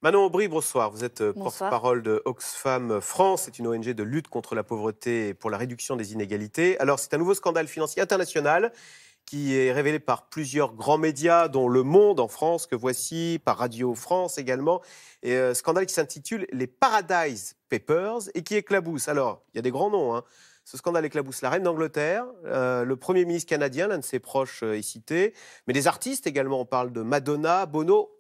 Manon Aubry, bonsoir. Vous êtes Bonsoir. porte-parole de Oxfam France. C'est une ONG de lutte contre la pauvreté et pour la réduction des inégalités. Alors, c'est un nouveau scandale financier international qui est révélé par plusieurs grands médias, dont Le Monde en France, que voici, par Radio France également. Et scandale qui s'intitule les Paradise Papers et qui éclabousse. Alors, il y a des grands noms, hein. Ce scandale éclabousse la reine d'Angleterre, le Premier ministre canadien, l'un de ses proches est cité, mais des artistes également. On parle de Madonna, Bono.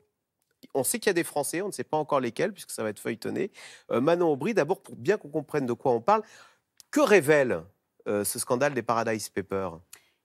On sait qu'il y a des Français, on ne sait pas encore lesquels, puisque ça va être feuilletonné. Manon Aubry, d'abord, pour bien qu'on comprenne de quoi on parle, que révèle ce scandale des Paradise Papers ?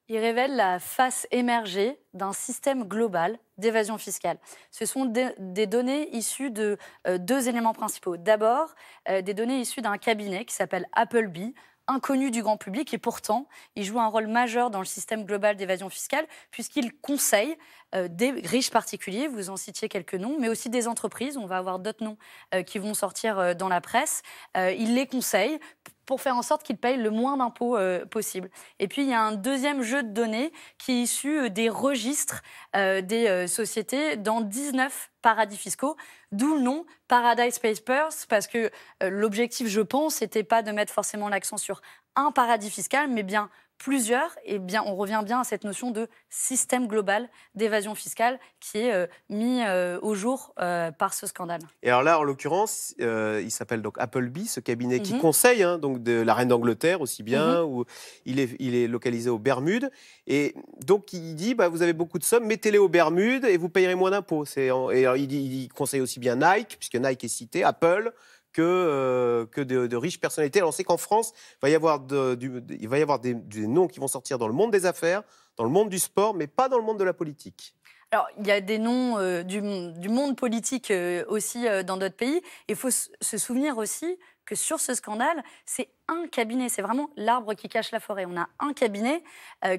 Il révèle la face émergée d'un système global d'évasion fiscale. Ce sont des données issues de deux éléments principaux. D'abord, des données issues d'un cabinet qui s'appelle Appleby, inconnu du grand public, et pourtant, il joue un rôle majeur dans le système global d'évasion fiscale, puisqu'il conseille des riches particuliers, vous en citiez quelques noms, mais aussi des entreprises, on va avoir d'autres noms qui vont sortir dans la presse. Il les conseille pour faire en sorte qu'ils payent le moins d'impôts possible. Et puis, il y a un deuxième jeu de données qui est issu des registres des sociétés dans 19 paradis fiscaux, d'où le nom Paradise Papers, parce que l'objectif, je pense, n'était pas de mettre forcément l'accent sur un paradis fiscal, mais bien plusieurs, et bien on revient bien à cette notion de système global d'évasion fiscale qui est mis au jour par ce scandale. Et alors là, en l'occurrence, il s'appelle donc Appleby, ce cabinet qui conseille donc de la reine d'Angleterre aussi bien, où il est localisé aux Bermudes. Et donc il dit, vous avez beaucoup de sommes, mettez-les aux Bermudes et vous payerez moins d'impôts. Et alors, il conseille aussi bien Nike, puisque Nike est cité, Apple, que de riches personnalités. Alors on sait qu'en France, il va y avoir des noms qui vont sortir dans le monde des affaires, dans le monde du sport, mais pas dans le monde de la politique. Alors, il y a des noms du monde politique aussi dans d'autres pays. Il faut se souvenir aussi que sur ce scandale, c'est un cabinet, c'est vraiment l'arbre qui cache la forêt. On a un cabinet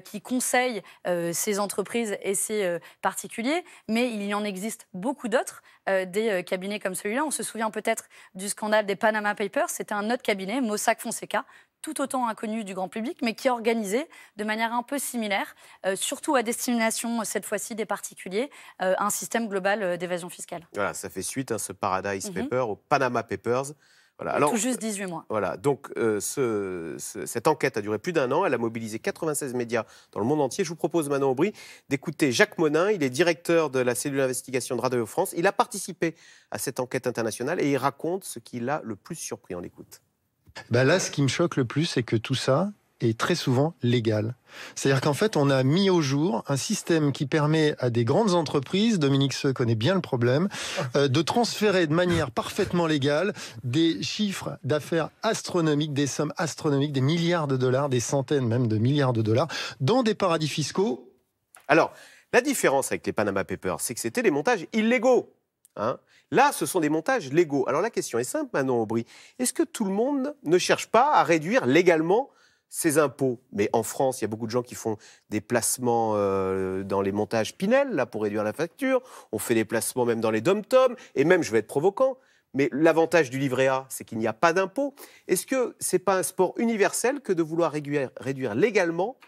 qui conseille ces entreprises et ces particuliers, mais il y en existe beaucoup d'autres, des cabinets comme celui-là. On se souvient peut-être du scandale des Panama Papers, c'était un autre cabinet, Mossack Fonseca, tout autant inconnu du grand public, mais qui organisait de manière un peu similaire, surtout à destination, cette fois-ci, des particuliers, un système global d'évasion fiscale. Voilà, ça fait suite, ce Paradise Papers aux Panama Papers. Voilà. Alors, tout juste 18 mois. Voilà, donc cette enquête a duré plus d'1 an. Elle a mobilisé 96 médias dans le monde entier. Je vous propose, Manon Aubry, d'écouter Jacques Monin. Il est directeur de la cellule d'investigation de Radio France. Il a participé à cette enquête internationale et il raconte ce qui l'a le plus surpris. On l'écoute. Là, ce qui me choque le plus, c'est que tout ça est très souvent légal. C'est-à-dire qu'en fait, on a mis au jour un système qui permet à des grandes entreprises, Dominique Seux connaît bien le problème, de transférer de manière parfaitement légale des chiffres d'affaires astronomiques, des sommes astronomiques, des milliards de dollars, des centaines même de milliards de dollars, dans des paradis fiscaux. Alors, la différence avec les Panama Papers, c'est que c'était des montages illégaux. Là, ce sont des montages légaux. Alors la question est simple, Manon Aubry. Est-ce que tout le monde ne cherche pas à réduire légalement ses impôts? Mais en France, il y a beaucoup de gens qui font des placements dans les montages Pinel, là, pour réduire la facture. On fait des placements même dans les dom-toms. Et même, je vais être provocant, mais l'avantage du livret A, c'est qu'il n'y a pas d'impôt. Est-ce que ce n'est pas un sport universel que de vouloir réduire légalement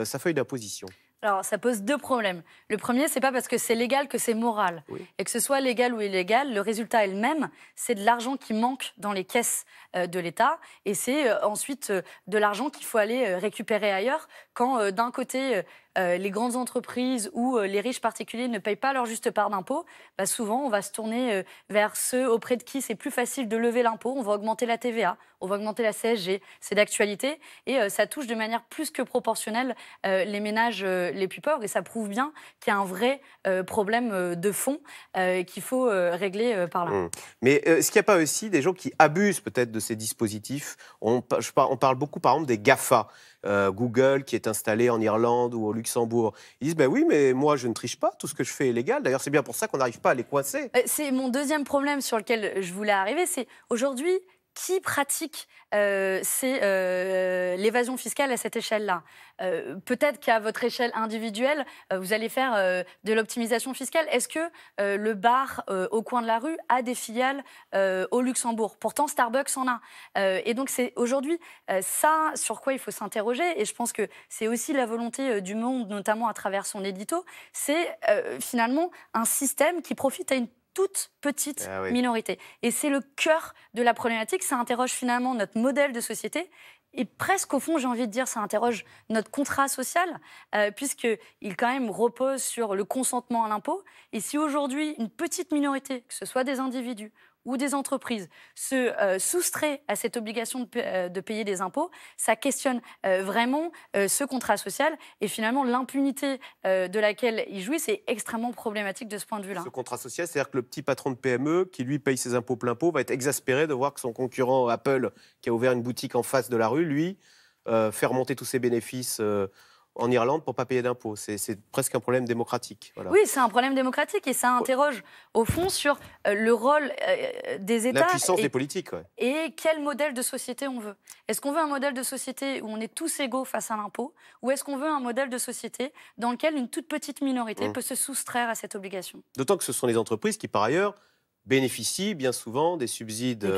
sa feuille d'imposition ? Alors, ça pose deux problèmes. Le premier, c'est pas parce que c'est légal que c'est moral. Oui. Et que ce soit légal ou illégal, le résultat est le même. C'est de l'argent qui manque dans les caisses de l'État. Et c'est ensuite de l'argent qu'il faut aller récupérer ailleurs. Quand d'un côté, les grandes entreprises ou les riches particuliers ne payent pas leur juste part d'impôt, souvent, on va se tourner vers ceux auprès de qui c'est plus facile de lever l'impôt. On va augmenter la TVA, on va augmenter la CSG. C'est d'actualité. Et ça touche de manière plus que proportionnelle les ménages les plus pauvres, et ça prouve bien qu'il y a un vrai problème de fond qu'il faut régler par là. Mais est-ce qu'il n'y a pas aussi des gens qui abusent peut-être de ces dispositifs ? On parle beaucoup, par exemple, des GAFA. Google, qui est installé en Irlande ou au Luxembourg. Ils disent, oui, mais moi, je ne triche pas, tout ce que je fais est légal. D'ailleurs, c'est bien pour ça qu'on n'arrive pas à les coincer. C'est mon deuxième problème sur lequel je voulais arriver, c'est aujourd'hui, qui pratique l'évasion fiscale à cette échelle-là? Peut-être qu'à votre échelle individuelle, vous allez faire de l'optimisation fiscale. Est-ce que le bar au coin de la rue a des filiales au Luxembourg? Pourtant, Starbucks en a. Et donc, c'est aujourd'hui ça sur quoi il faut s'interroger. Et je pense que c'est aussi la volonté du Monde, notamment à travers son édito. C'est finalement un système qui profite à une toute petite minorité. Et c'est le cœur de la problématique. Ça interroge finalement notre modèle de société. Et presque, au fond, j'ai envie de dire, ça interroge notre contrat social, puisqu'il quand même repose sur le consentement à l'impôt. Et si aujourd'hui, une petite minorité, que ce soit des individus ou des entreprises, se soustrait à cette obligation de payer des impôts, ça questionne vraiment ce contrat social. Et finalement, l'impunité de laquelle il jouit, c'est extrêmement problématique de ce point de vue-là. Ce contrat social, c'est-à-dire que le petit patron de PME, qui lui paye ses impôts plein pot, va être exaspéré de voir que son concurrent Apple, qui a ouvert une boutique en face de la rue, lui, fait remonter tous ses bénéfices en Irlande pour ne pas payer d'impôts. C'est presque un problème démocratique. Voilà. Oui, c'est un problème démocratique et ça interroge au fond sur le rôle des États. La puissance des politiques. Ouais. Et quel modèle de société on veut. Est-ce qu'on veut un modèle de société où on est tous égaux face à l'impôt, ou est-ce qu'on veut un modèle de société dans lequel une toute petite minorité peut se soustraire à cette obligation? D'autant que ce sont les entreprises qui, par ailleurs, bénéficient bien souvent des subsides, des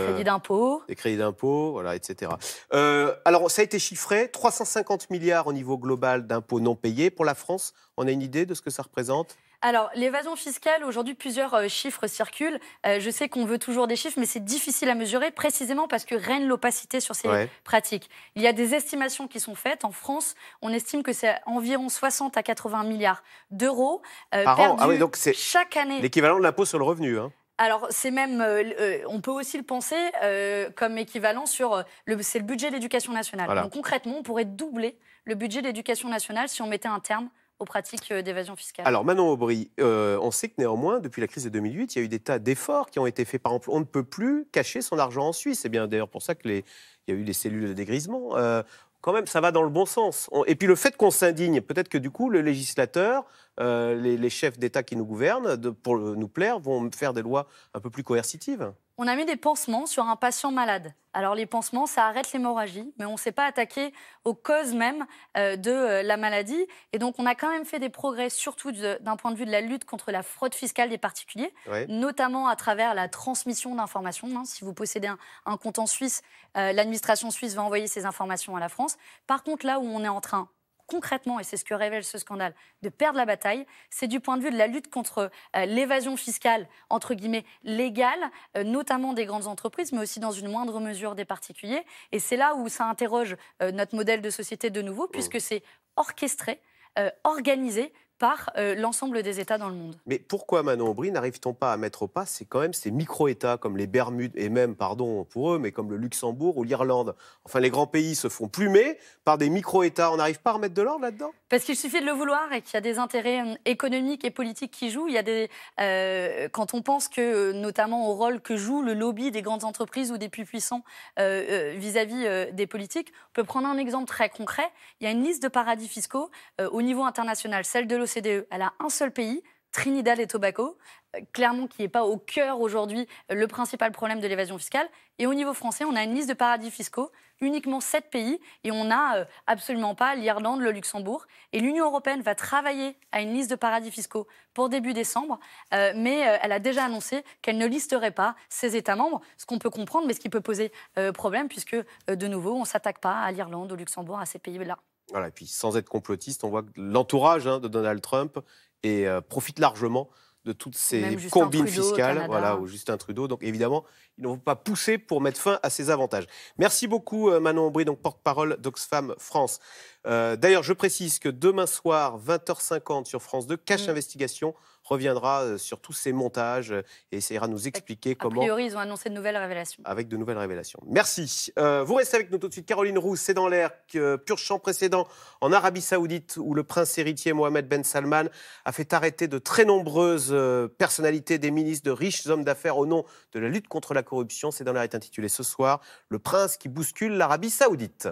crédits d'impôt, voilà, etc. Alors, ça a été chiffré, 350 milliards au niveau global d'impôts non payés. Pour la France, on a une idée de ce que ça représente? Alors, l'évasion fiscale, aujourd'hui, plusieurs chiffres circulent. Je sais qu'on veut toujours des chiffres, mais c'est difficile à mesurer, précisément parce que règne l'opacité sur ces pratiques. Il y a des estimations qui sont faites. En France, on estime que c'est environ 60 à 80 milliards d'euros perdus donc c'est chaque année. L'équivalent de l'impôt sur le revenu, hein. Alors, c'est même, on peut aussi le penser comme équivalent c'est le budget de l'éducation nationale. Voilà. Donc concrètement, on pourrait doubler le budget de l'éducation nationale si on mettait un terme aux pratiques d'évasion fiscale. Alors Manon Aubry, on sait que néanmoins, depuis la crise de 2008, il y a eu des tas d'efforts qui ont été faits. Par exemple, on ne peut plus cacher son argent en Suisse. C'est bien d'ailleurs pour ça qu'il y a eu les cellules de dégrisement. Quand même, ça va dans le bon sens. Et puis le fait qu'on s'indigne, peut-être que du coup, le législateur, les chefs d'État qui nous gouvernent, pour nous plaire, vont faire des lois un peu plus coercitives. On a mis des pansements sur un patient malade. Alors les pansements, ça arrête l'hémorragie, mais on ne s'est pas attaqué aux causes même de la maladie. Et donc on a quand même fait des progrès, surtout d'un point de vue de la lutte contre la fraude fiscale des particuliers, notamment à travers la transmission d'informations. Si vous possédez un compte en Suisse, l'administration suisse va envoyer ces informations à la France. Par contre, là où on est en train concrètement, et c'est ce que révèle ce scandale, de perdre la bataille, c'est du point de vue de la lutte contre l'évasion fiscale, entre guillemets, légale, notamment des grandes entreprises, mais aussi dans une moindre mesure des particuliers. Et c'est là où ça interroge notre modèle de société de nouveau, puisque c'est orchestré, organisé par l'ensemble des États dans le monde. Mais pourquoi, Manon Aubry, n'arrive-t-on pas à mettre au pas quand même ces micro-États comme les Bermudes, et même, pardon pour eux, mais comme le Luxembourg ou l'Irlande? Enfin, les grands pays se font plumer par des micro-États. On n'arrive pas à remettre de l'ordre là-dedans? Parce qu'il suffit de le vouloir et qu'il y a des intérêts économiques et politiques qui jouent. Il y a quand on pense que, notamment au rôle que joue le lobby des grandes entreprises ou des plus puissants vis-à-vis des politiques, on peut prendre un exemple très concret. Il y a une liste de paradis fiscaux au niveau international, celle de l'OCDE. Elle a un seul pays, Trinidad et Tobago, clairement qui n'est pas au cœur aujourd'hui le principal problème de l'évasion fiscale. Et au niveau français, on a une liste de paradis fiscaux, uniquement 7 pays, et on n'a absolument pas l'Irlande, le Luxembourg. Et l'Union européenne va travailler à une liste de paradis fiscaux pour début décembre, mais elle a déjà annoncé qu'elle ne listerait pas ses États membres, ce qu'on peut comprendre, mais ce qui peut poser problème, puisque, de nouveau, on ne s'attaque pas à l'Irlande, au Luxembourg, à ces pays-là. Voilà, et puis sans être complotiste, on voit que l'entourage de Donald Trump profite largement de toutes ces combines fiscales, ou Justin Trudeau. Donc évidemment, ils ne vont pas pousser pour mettre fin à ces avantages. Merci beaucoup Manon Aubry, donc porte-parole d'Oxfam France. D'ailleurs, je précise que demain soir, 20h50 sur France 2, Cash Investigation reviendra sur tous ces montages et essaiera de nous expliquer comment... A priori, ils ont annoncé de nouvelles révélations. Avec de nouvelles révélations. Merci. Vous restez avec nous tout de suite. Caroline Roux, c'est dans l'air. Pur champ précédent en Arabie Saoudite, où le prince héritier Mohamed Ben Salman a fait arrêter de très nombreuses personnalités, des ministres, de riches hommes d'affaires au nom de la lutte contre la corruption. C'est dans l'air est intitulé ce soir « Le prince qui bouscule l'Arabie Saoudite ».